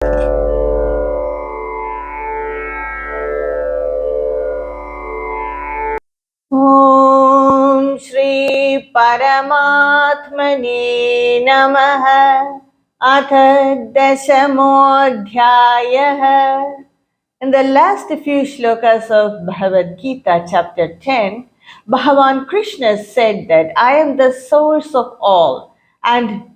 Om Shri Paramatmane Namaha Atha Dashamodhyayah. In the last few shlokas of Bhagavad Gita, chapter 10, Bhagavan Krishna said that I am the source of all, and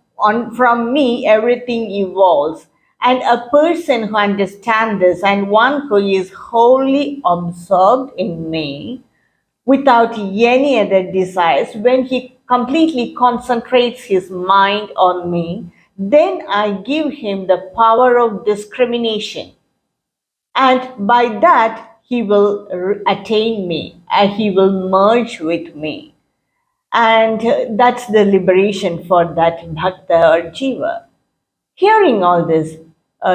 from me everything evolves. And a person who understands this and one who is wholly absorbed in me, without any other desires, when he completely concentrates his mind on me, then I give him the power of discrimination. And by that, he will attain me and he will merge with me. And that's the liberation for that bhakta or jiva. Hearing all this,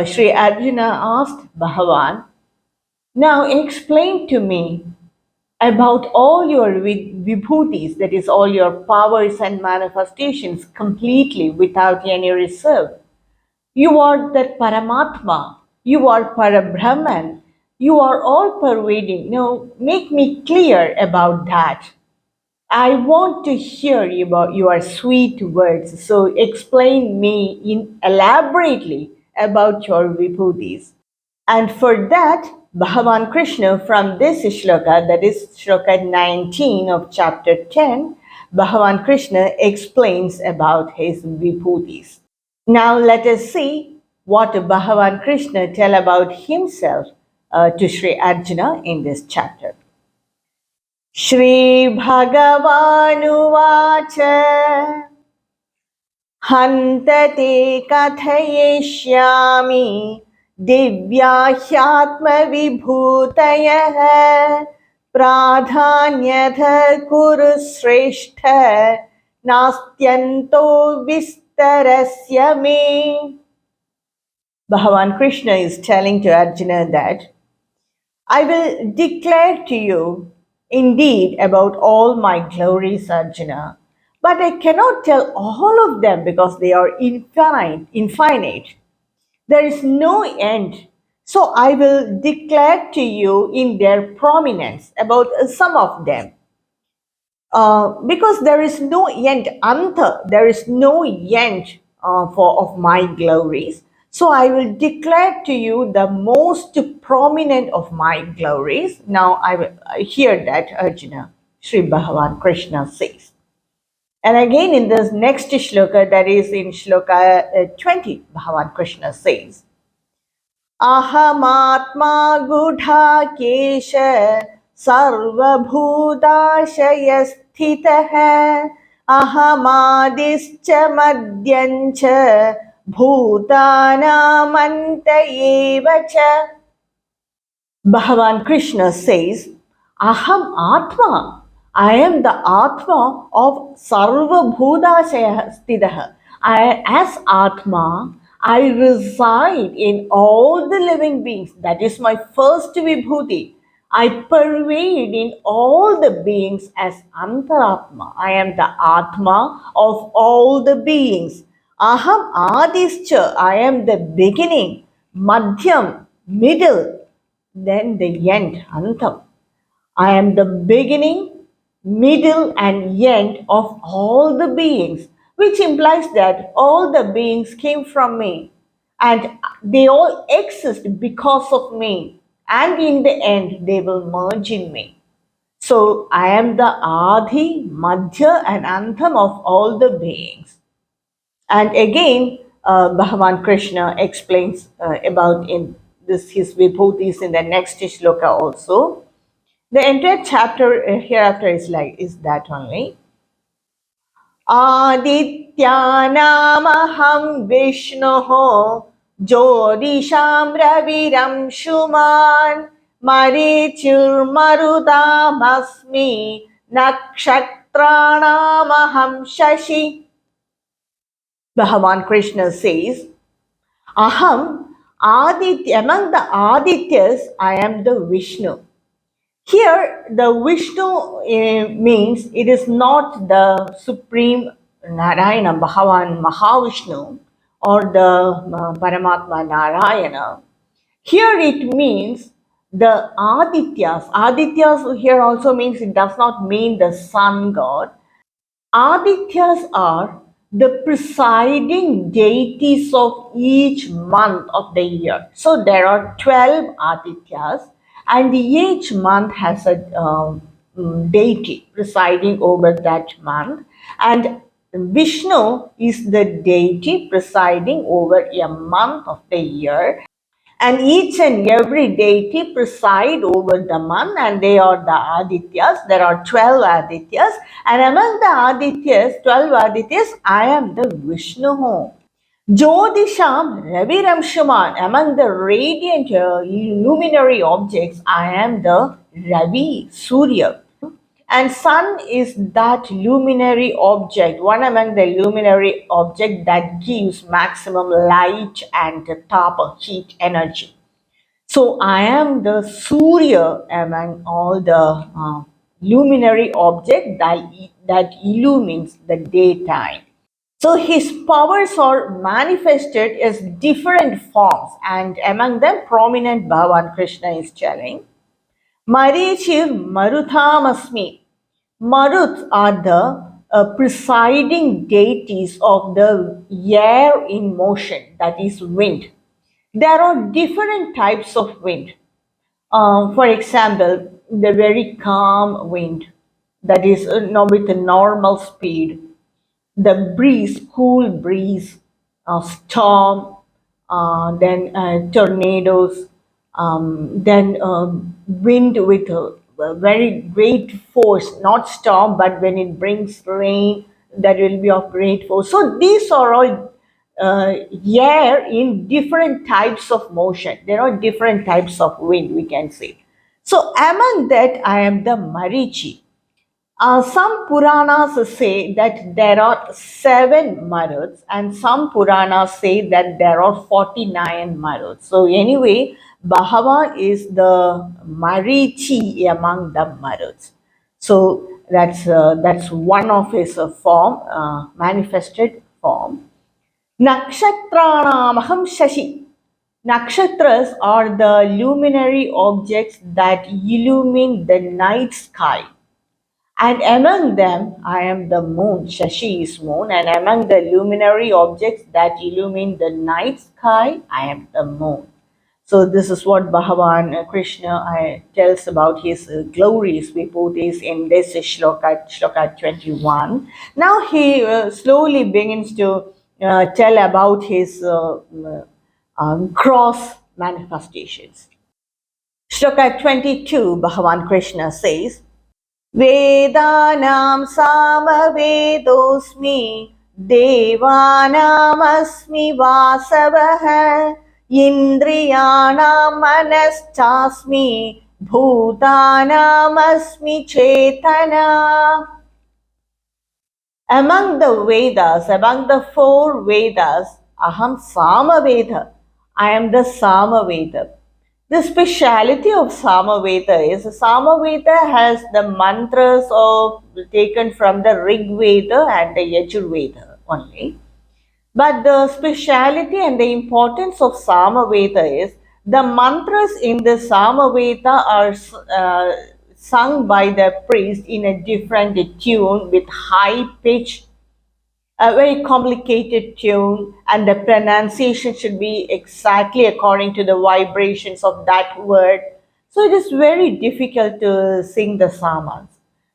Sri Arjuna asked Bhagavan, now explain to me about all your vibhutis, that is, all your powers and manifestations, completely without any reserve. You are that Paramatma, you are Parabrahman, you are all pervading. Now, make me clear about that. I want to hear about your sweet words, so explain me elaborately about your vibhutis. And for that, Bhagavan Krishna, from this shloka, that is shloka 19 of chapter 10, Bhagavan Krishna explains about his vibhutis. Now let us see what Bhagavan Krishna tell about himself to Sri Arjuna in this chapter. Shri Bhagavanuvacha Hantate kathayeshyami divya hyatma vibhutayah pradhanyatha kuru sreshtha nastyanto vistarasya me. Bhagavan Krishna is telling to Arjuna that I will declare to you indeed about all my glories, Arjuna, but I cannot tell all of them because they are infinite. There is no end. So I will declare to you in their prominence about some of them. Because there is no end, anta, there is no end of my glories. So I will declare to you the most prominent of my glories. Now I hear that Arjuna, Sri Bhagavan Krishna says. And again in this next shloka, that is in shloka 20, Bhagavan Krishna says, Ahamatma gudha kesha sarvabhutashayasthitah ahamadischa madyancha bhutanamanta evacha. Bhagavan Krishna says, Aham Atma, I am the Atma of Sarva Bhutashaya Sthidah. As Atma, I reside in all the living beings. That is my first vibhuti. I pervade in all the beings as Antaratma. I am the Atma of all the beings. Aham Adischa, I am the beginning, Madhyam, middle, then the end, Antam. I am the beginning, middle, and end of all the beings, which implies that all the beings came from me and they all exist because of me, and in the end, they will merge in me. So I am the Adi, Madhya, and Antam of all the beings. And again, Bhagavan Krishna explains about in this his vibhutis in the next shloka also. The entire chapter hereafter is that only. Adityanamaham Vishnoho Jodisham Raviram Shuman Marichur Marudamasmi Nakshakranamaham Shashi. Bhagavan Krishna says, Aham Aditya, among the Adityas, I am the Vishnu. Here, the Vishnu means it is not the Supreme Narayana, Bhagavan Mahavishnu, or the Paramatma Narayana. Here it means the Adityas. Adityas here also means, it does not mean the sun god. Adityas are the presiding deities of each month of the year. So there are 12 Adityas, and each month has a deity presiding over that month. And Vishnu is the deity presiding over a month of the year, and each and every deity preside over the month, and they are the Adityas. There are 12 Adityas, and among the Adityas, 12 Adityas, I am the Vishnu. Jyotisham Raviram Shuman, among the radiant luminary objects, I am the Ravi, Surya. And sun is that luminary object, one among the luminary object that gives maximum light and top of heat energy. So I am the Surya among all the luminary object that illumines the daytime. So his powers are manifested as different forms, and among them prominent Bhagavan Krishna is telling, Marichir Maruthamasmi. Maruts are the presiding deities of the air in motion, that is wind. There are different types of wind. For example, the very calm wind, that is with a normal speed, the breeze, cool breeze, storm, then tornadoes, then wind with a very great force, not storm, but when it brings rain, that will be of great force. So these are all air in different types of motion. There are different types of wind, we can say. So among that, I am the Marichi. Some Puranas say that there are 7 Maruts, and some Puranas say that there are 49 Maruts. So, anyway, Bhagavan is the Marichi among the Maruts. So, that's one of his form, manifested form. Nakshatranamaham Shashi. Nakshatras are the luminary objects that illumine the night sky, and among them, I am the moon. Shashi is moon. And among the luminary objects that illumine the night sky, I am the moon. So this is what Bhagavan Krishna tells about his glories vibhutis in this shloka 21. Now he slowly begins to tell about his gross manifestations. Shloka 22, Bhagavan Krishna says, वेदानां सामवेदोऽस्मि देवानामस्मि वासवः इन्द्रियाणां मनश्चास्मि भूतानामस्मि चेतना. Among the Vedas, among the 4 Vedas, Aham Samaveda, I am the Samaveda. The speciality of Samaveda is Samaveda has the mantras of taken from the Rig Veda and the Yajur Veda only. But the speciality and the importance of Samaveda is the mantras in the Samaveda are sung by the priest in a different tune with high pitch, a very complicated tune, and the pronunciation should be exactly according to the vibrations of that word. So it is very difficult to sing the samas.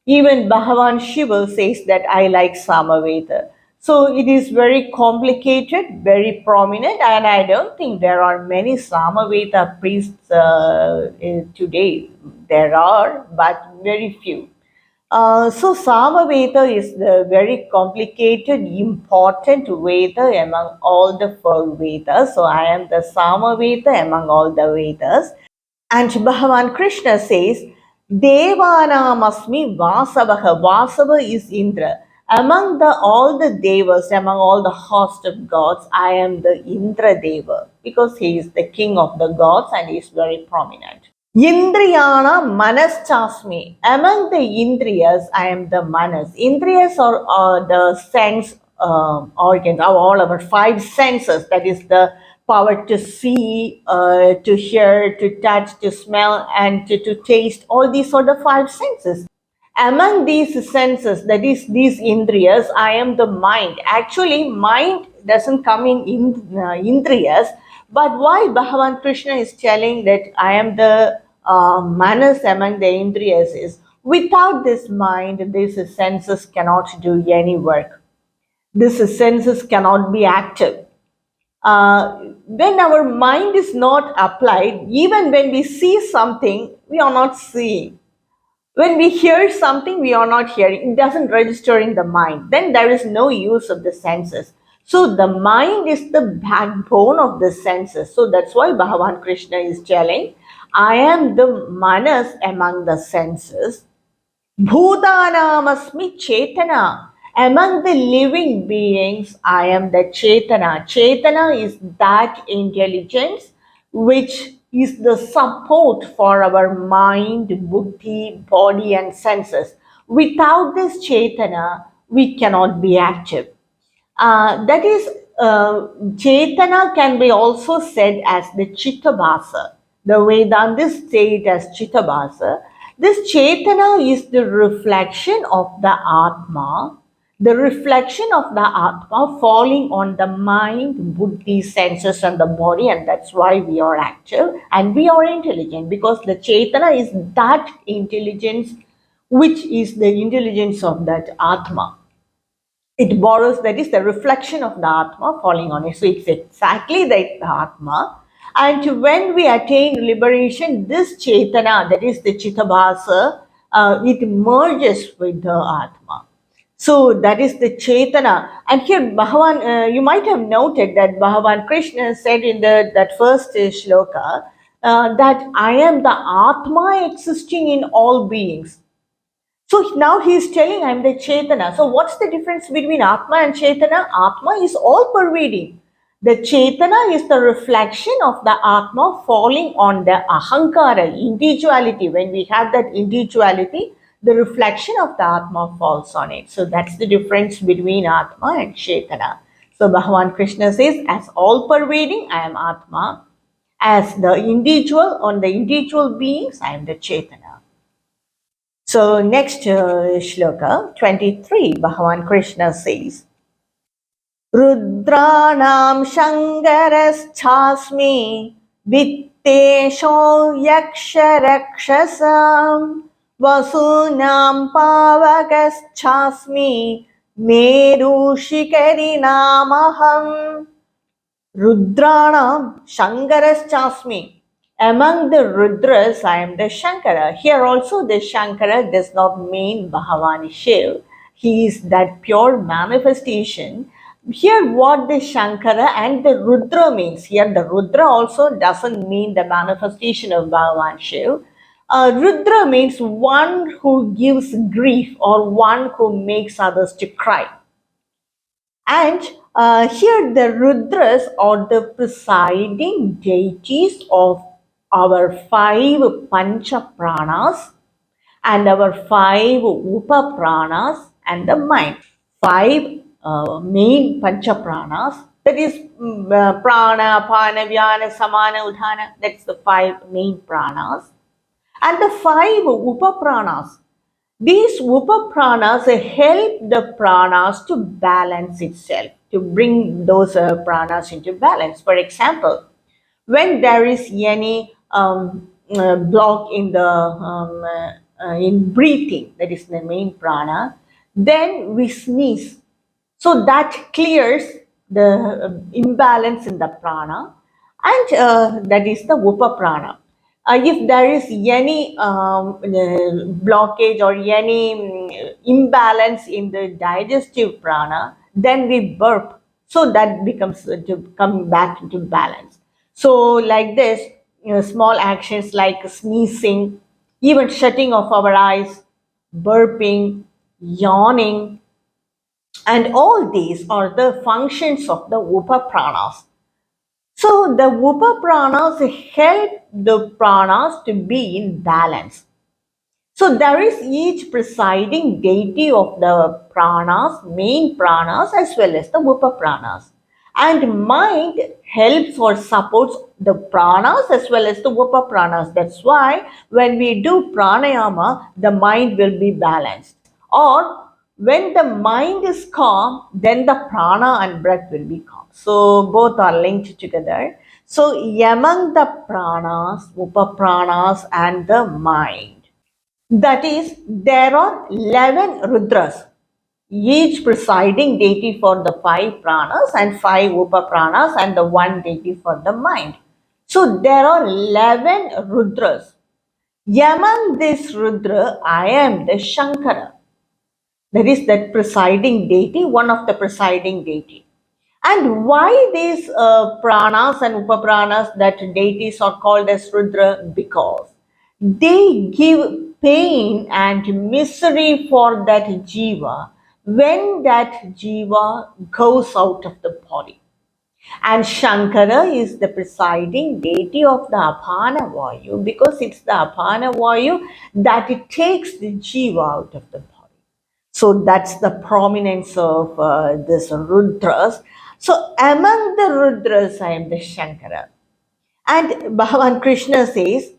Even Bhagavan Shiva says that I like Samaveda. So it is very complicated, very prominent, and I don't think there are many Samaveda priests today. There are, but very few. So Samaveda is the very complicated, important Veda among all the 4 Vedas. So I am the Samaveda among all the Vedas. And Bhagavan Krishna says, Devanam asmi Vasavaha. Vasava is Indra. Among all the devas, among all the host of gods, I am the Indra Deva, because he is the king of the gods and he is very prominent. Indriyana Manaschasmi. Among the Indriyas, I am the Manas. Indriyas are the sense organs, all our five senses, that is the power to see, to hear, to touch, to smell, and to taste. All these are the five senses. Among these senses, that is these indriyas, I am the mind. Actually, mind doesn't come in indriyas, but why Bhagavan Krishna is telling that I am the manas among the indriyas is, without this mind, these senses cannot do any work. These senses cannot be active. When our mind is not applied, even when we see something, we are not seeing. When we hear something, we are not hearing. It doesn't register in the mind. Then there is no use of the senses. So the mind is the backbone of the senses. So that's why Bhagavan Krishna is telling, I am the manas among the senses. Bhutanamasmi Chetana. Among the living beings, I am the Chetana. Chetana is that intelligence which is the support for our mind, buddhi, body, and senses. Without this Chetana, we cannot be active. That is, Chetana can be also said as the Chittabhasa. The Vedantis say it as Chittabhasa. This Chetana is the reflection of the Atma, the reflection of the Atma falling on the mind, buddhi, senses, and the body, and that's why we are active and we are intelligent, because the Chetana is that intelligence which is the intelligence of that Atma. It borrows, that is the reflection of the Atma falling on it. So it's exactly the Atma. And when we attain liberation, this Chetana, that is the Chittabhasa, it merges with the Atma. So that is the Chetana. And here Bhagavan, you might have noted that Bhagavan Krishna said in that first shloka, that I am the Atma existing in all beings. So now he is telling I am the Chetana. So what's the difference between Atma and Chetana? Atma is all pervading. The Chetana is the reflection of the Atma falling on the Ahankara, individuality. When we have that individuality, the reflection of the Atma falls on it. So that's the difference between Atma and Chetana. So Bhagavan Krishna says, as all pervading, I am Atma. As the individual, on the individual beings, I am the Chetana. So next shloka 23, Bhagavan Krishna says, Rudranam Shankarashasmi Vittesho Yaksharakshasam Vasunam Pavakaschasmi Meru Shikarinamaham. Rudranam Shankaraschasmi. Among the Rudras, I am the Shankara. Here also the Shankara does not mean Bhagavan Shiv. He is that pure manifestation. Here what the Shankara and the Rudra means. Here the Rudra also doesn't mean the manifestation of Bhagavan Shiv. Rudra means one who gives grief or one who makes others to cry. And here the Rudras are the presiding deities of our five Pancha Pranas and our five upa-pranas and the mind. Five main Pancha Pranas, that is prana, apana, vyana, samana, udhana, that's the five main pranas. And the five upa-pranas. These upa-pranas help the pranas to balance itself, to bring those pranas into balance. For example, when there is any block in the in breathing, that is the main prana, then we sneeze. So that clears the imbalance in the prana, and that is the upa-prana. If there is any blockage or any imbalance in the digestive prana, then we burp. So that becomes to come back into balance. So like this, small actions like sneezing, even shutting of our eyes, burping, yawning, and all these are the functions of the upa-pranas. So the upa-pranas help the pranas to be in balance. So there is each presiding deity of the pranas, main pranas as well as the upa-pranas. And mind helps or supports the pranas as well as the upa-pranas. That's why when we do pranayama, the mind will be balanced. Or when the mind is calm, then the prana and breath will be calm. So both are linked together. So among the pranas, upa-pranas and the mind, that is, there are 11 Rudras, each presiding deity for the 5 pranas and 5 upa-pranas and the 1 deity for the mind. So there are 11 Rudras. Among this Rudra, I am the Shankara. That is that presiding deity, one of the presiding deity. And why these pranas and upapranas, that deities are called as Rudra? Because they give pain and misery for that jiva when that jiva goes out of the body. And Shankara is the presiding deity of the Apana Vayu, because it's the Apana Vayu that it takes the jiva out of the body. So that's the prominence of this Rudras. So among the Rudras, I am the Shankara. And Bhagavan Krishna says,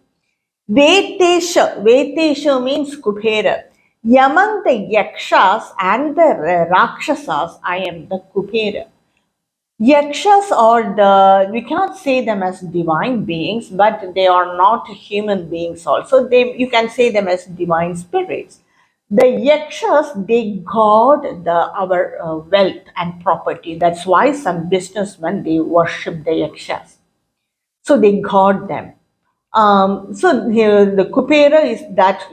Vetesha. Vetesha means Kupera. Among the Yakshas and the Rakshasas, I am the Kupera. Yakshas are we cannot say them as divine beings, but they are not human beings also. You can say them as divine spirits. The Yakshas, they guard our wealth and property. That's why some businessmen, they worship the Yakshas. So they guard them. So here the Kupera is that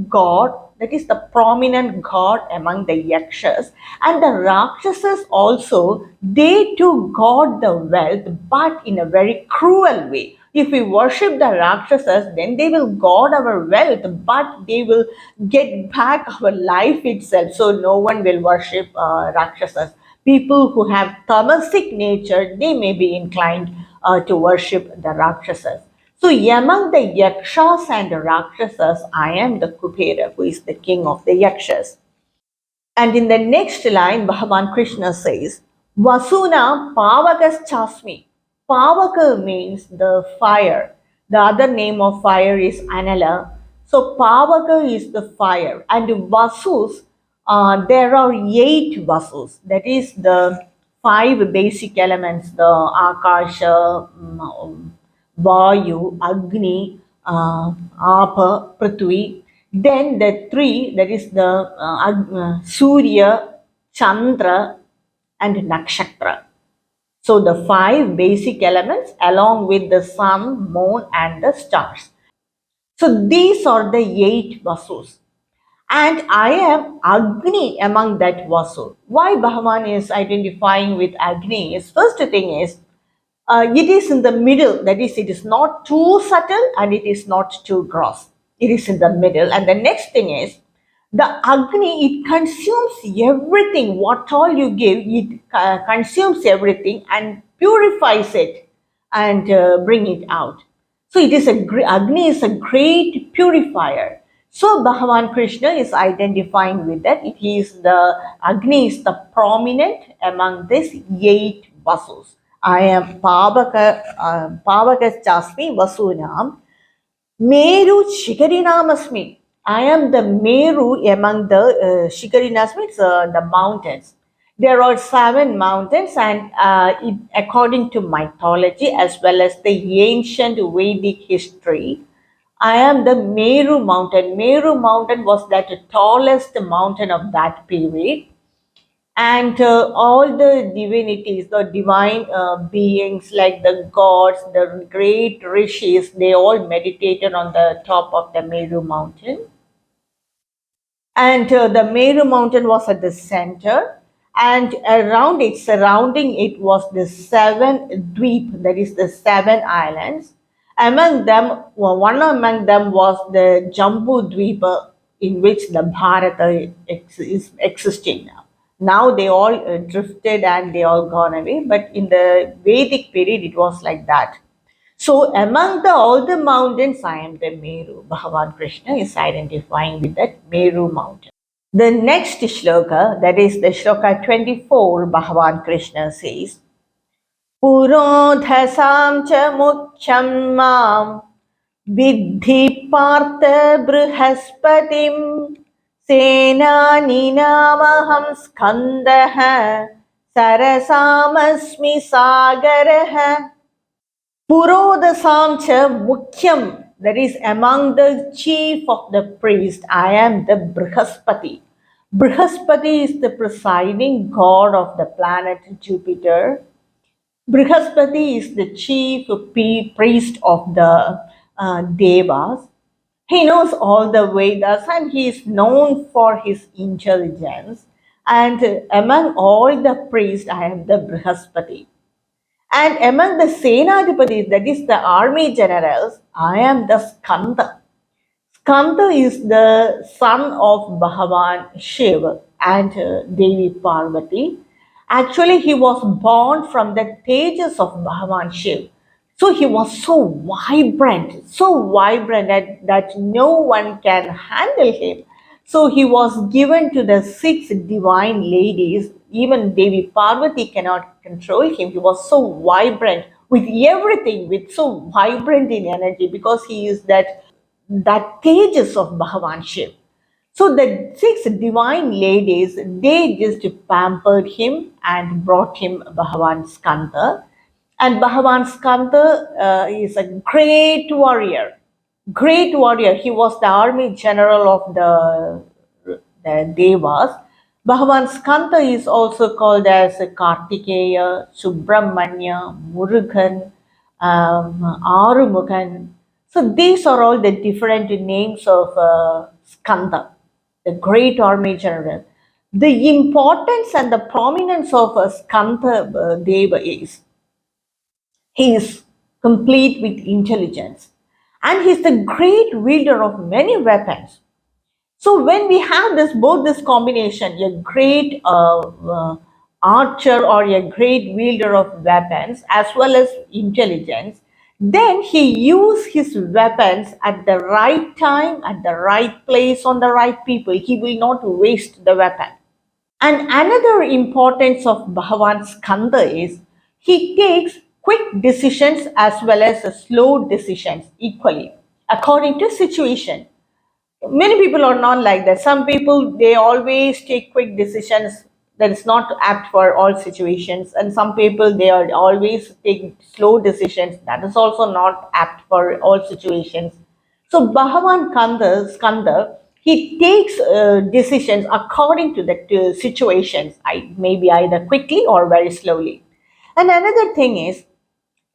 god, that is the prominent god among the Yakshas. And the Rakshasas also, they too guard the wealth, but in a very cruel way. If we worship the Rakshasas, then they will guard our wealth, but they will get back our life itself. So no one will worship Rakshasas. People who have tamasic nature, they may be inclined to worship the Rakshasas. So among the Yakshas and the Rakshasas, I am the Kupera, who is the king of the Yakshas. And in the next line, Bhagavan Krishna says, Vasuna Pavakas Chasmi. Pavaka means the fire. The other name of fire is Anala. So Pavaka is the fire. And Vasus, there are 8 Vasus. That is the 5 basic elements, the Akasha, Vayu, Agni, Apa, Prithvi. Then the 3, that is the Surya, Chandra, and Nakshatra. So the 5 basic elements along with the sun, moon, and the stars. So these are the 8 Vasus. And I am Agni among that Vasu. Why Bhagavan is identifying with Agni? His first thing is, it is in the middle. That is, it is not too subtle and it is not too gross. It is in the middle. And the next thing is, the Agni, it consumes everything. What all you give, it consumes everything and purifies it and bring it out. So it is Agni is a great purifier. So Bhagavan Krishna is identifying with that. Agni is the prominent among these 8 Vasus. I am Pavaka Chasmi Vasunam. Meru Shikarinam. I am the Meru among the Shikarinas, means the mountains. There are 7 mountains, and according to mythology as well as the ancient Vedic history, I am the Meru mountain. Meru mountain was that tallest mountain of that period, and all the divinities, the divine beings like the gods, the great rishis, they all meditated on the top of the Meru mountain. And the Meru mountain was at the center, and around it, surrounding it, was the 7 dweep, that is the 7 islands. Among them, one among them was the Jambu Dweepa, in which the Bharata is existing now. Now they all drifted and they all gone away, but in the Vedic period, it was like that. So among all the mountains, I am the Meru. Bhagavan Krishna is identifying with that Meru mountain. The next shloka, that is the shloka 24, Bhagavan Krishna says, Purodhasam cha mukhyam mam Vidhi partha brihaspatim senaninamaham skandah sarasamasmi sagarah. Purodhasam cha mukhyam, that is among the chief of the priest, I am the Brihaspati. Brihaspati is the presiding god of the planet Jupiter. Brihaspati is the chief priest of the Devas. He knows all the Vedas and he is known for his intelligence. And among all the priests, I am the Brihaspati. And among the Senadipatis, that is the army generals, I am the Skanda. Skanda is the son of Bhagavan Shiva and Devi Parvati. Actually, he was born from the tejas of Bhagavan Shiva. So he was so vibrant that no one can handle him. So he was given to the six divine ladies. Even Devi Parvati cannot control him. He was so vibrant with everything, with so vibrant in energy because he is that tejas of Bhagavan Shiv. So the six divine ladies, they just pampered him and brought him Bhagavan Skanda. And Bhagavan Skanda is a great warrior. Great warrior. He was the army general of the Devas. Bhagavan Skanda is also called as Kartikeya, Subramanya, Murugan, Arumugan. So these are all the different names of Skanda, the great army general. The importance and the prominence of Skanda Deva is he is complete with intelligence and he is the great wielder of many weapons. So when we have this combination, a great archer or a great wielder of weapons as well as intelligence, then he use his weapons at the right time, at the right place, on the right people. He will not waste the weapon. And another importance of Bhagavan Skanda is he takes quick decisions as well as slow decisions equally according to situation. Many people are not like that. Some people, they always take quick decisions that is not apt for all situations, and some people, they are always take slow decisions that is also not apt for all situations. So Bhagavan Skanda, he takes decisions according to the situations, maybe either quickly or very slowly. And another thing is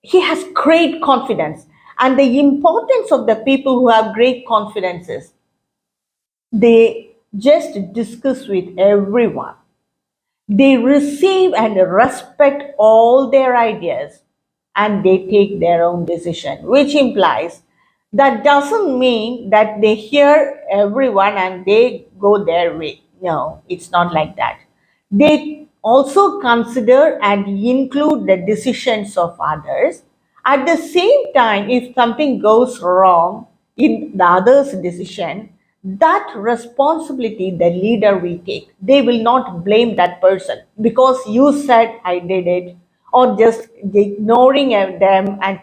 he has great confidence, and the importance of the people who have great confidence is they just discuss with everyone. They receive and respect all their ideas and they take their own decision, which implies that doesn't mean that they hear everyone and they go their way. No, it's not like that. They also consider and include the decisions of others. At the same time, if something goes wrong in the other's decision, that responsibility the leader will take. They will not blame that person because you said I did it, or just ignoring them and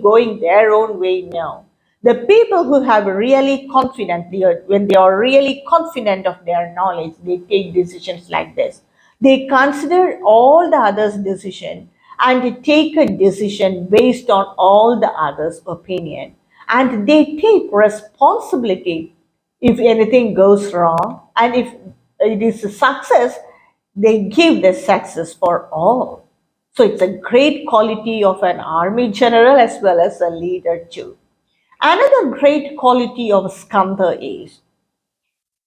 going their own way. No. The people who have really confident, when they are really confident of their knowledge, they take decisions like this. They consider all the others' decision and take a decision based on all the others' opinion. And they take responsibility if anything goes wrong. And if it is a success, they give the success for all. So it's a great quality of an army general as well as a leader too. Another great quality of Skanda is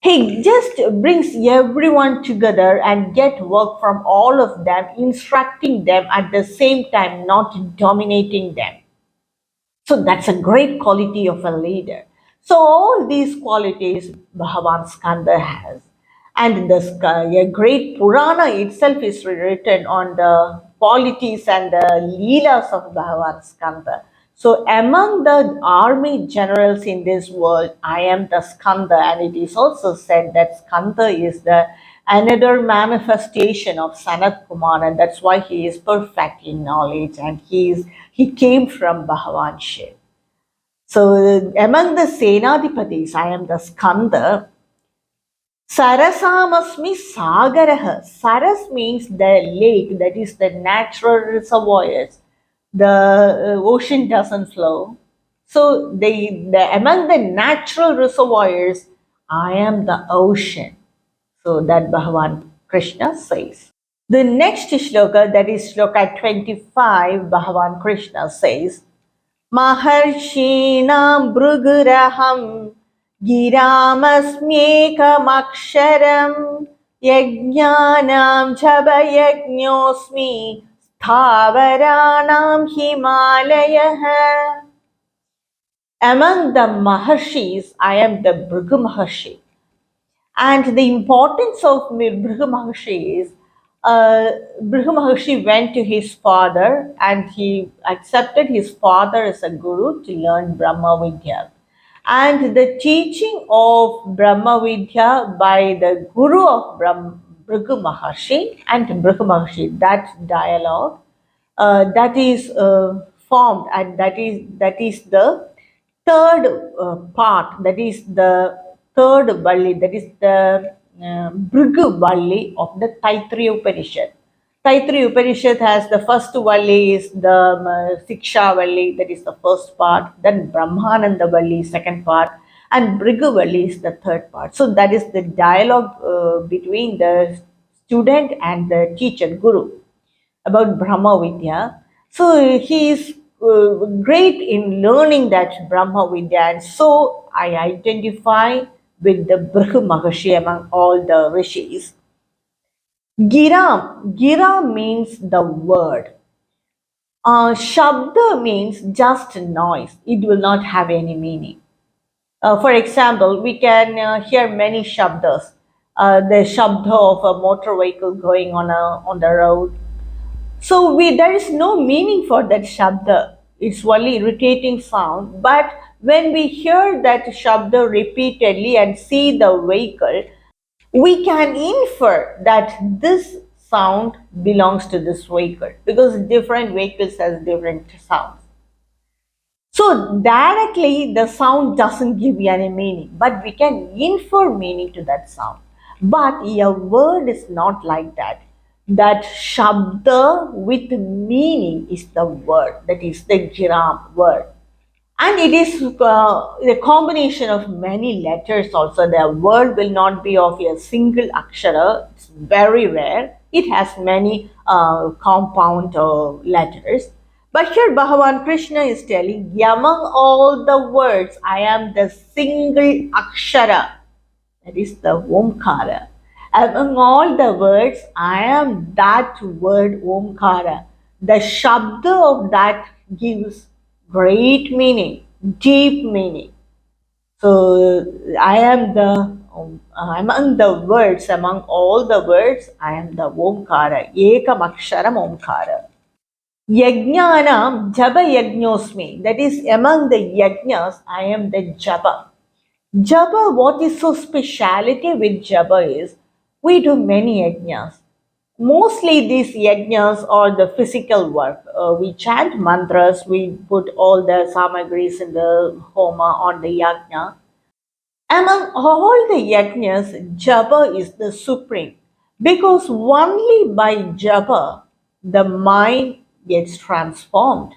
he just brings everyone together and get work from all of them, instructing them at the same time, not dominating them. So that's a great quality of a leader. So all these qualities Bhagavan Skanda has. And a great Purana itself is written on the qualities and the leelas of Bhagavan Skanda. So among the army generals in this world, I am the Skanda, and it is also said that Skanda is the another manifestation of Sanat Kumar, and that's why he is perfect in knowledge, and he came from Bhagavan Shiv. So among the Senadipatis, I am the Skanda. Sarasamasmi Sagaraha. Saras means the lake, that is the natural reservoirs. The ocean doesn't flow. So among the natural reservoirs, I am the ocean. So that Bhagavan Krishna says. The next shloka, that is shloka 25, Bhagavan Krishna says, Maharshina Bruguraham Giramasmyekamaksharam Yajnanam Chabayajñosmi Stavaranam Himalayah. Among the Maharshis, I am the Bhrigu Maharshi. And the importance of Bhrigu Maharshi is Bhrigu Maharshi went to his father and he accepted his father as a guru to learn Brahma Vidya. And the teaching of Brahma Vidya by the guru of Bhrigu Maharshi and Bhrigu Maharshi, that dialogue that is formed, and that is the third part, that is the third Valli, that is the Bhrigu Valli of the Taittiriya Upanishad. Taittiriya Upanishad has the first Valli is the Siksha Valli, that is the first part, then Brahmananda Valli, second part, and Bhrigu Valli is the third part. So that is the dialogue between the student and the teacher, Guru, about Brahma Vidya. So he is great in learning that Brahma Vidya, and so I identify with the Bhrigu Maharshi among all the rishis. Gira means the word. Shabda means just noise. It will not have any meaning. For example, we can hear many shabdas. The shabda of a motor vehicle going on the road. So there is no meaning for that shabda. It's only irritating sound. But when we hear that shabda repeatedly and see the vehicle, we can infer that this sound belongs to this vehicle because different vehicles has different sounds. So directly the sound doesn't give you any meaning, but we can infer meaning to that sound. But a word is not like that. That shabda with meaning is the word, that is the gram word. And it is a combination of many letters also. The word will not be of a single akshara. It's very rare. It has many compound letters. But here Bhagavan Krishna is telling, among all the words, I am the single akshara. That is the Omkara. Among all the words, I am that word Omkara. The Shabda of that gives great meaning, deep meaning. So I am among the words, among all the words, I am the Omkara. Ekam Aksharam Omkara. Yajnanam Jaba Yajñosmi. That is, among the Yajnas, I am the Jaba. Japa, what is so speciality with Japa is we do many yajnas. Mostly these yajnas are the physical work. We chant mantras, we put all the samagris in the homa or the yajna. Among all the yajnas, Japa is the supreme because only by Japa the mind gets transformed.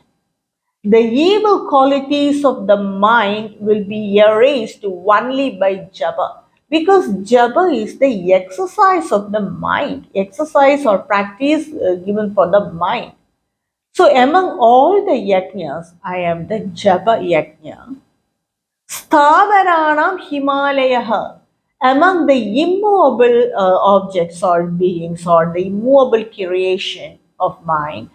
The evil qualities of the mind will be erased only by japa because japa is the exercise of the mind, exercise or practice given for the mind. So, among all the yajnas, I am the japa yajna. Stavaranam Himalaya. Among the immovable objects or beings or the immovable creation of mind,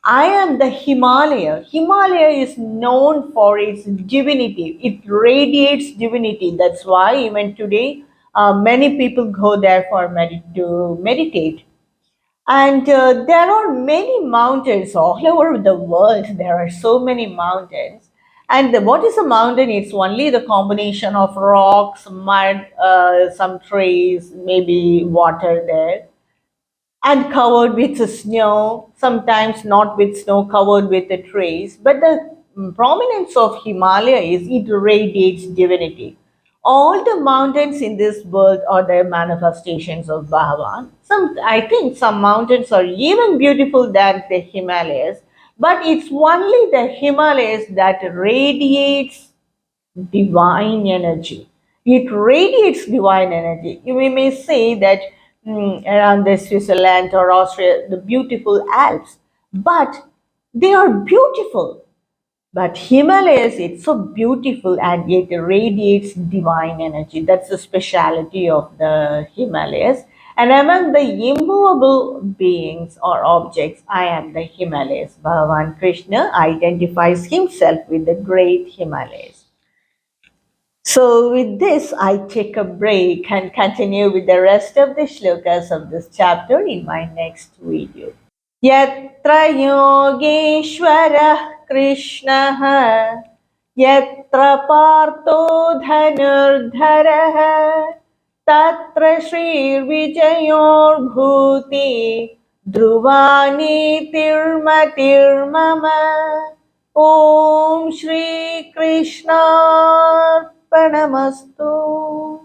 I am the Himalaya. Himalaya is known for its divinity. It radiates divinity. That's why even today many people go there for to meditate. And there are many mountains all over the world. There are so many mountains. And what is a mountain? It's only the combination of rocks, mud, some trees, maybe water there, and covered with snow, sometimes not with snow, covered with the trees. But the prominence of Himalaya is it radiates divinity. All the mountains in this world are the manifestations of Bhagavan. I think some mountains are even beautiful than the Himalayas, but it's only the Himalayas that radiates divine energy. It radiates divine energy. We may say that around the Switzerland or Austria, the beautiful Alps, but they are beautiful. But Himalayas, it's so beautiful and yet it radiates divine energy. That's the speciality of the Himalayas. And among the immovable beings or objects, I am the Himalayas. Bhagavan Krishna identifies himself with the great Himalayas. So, with this, I take a break and continue with the rest of the shlokas of this chapter in my next video. Yatra Yogeshwarah Krishnah Yatra Partho Dhanurdharah Tatra Shri Vijayor Bhuti Dhruvani Tirmatir Mama Om Shri Krishna Pranamastu.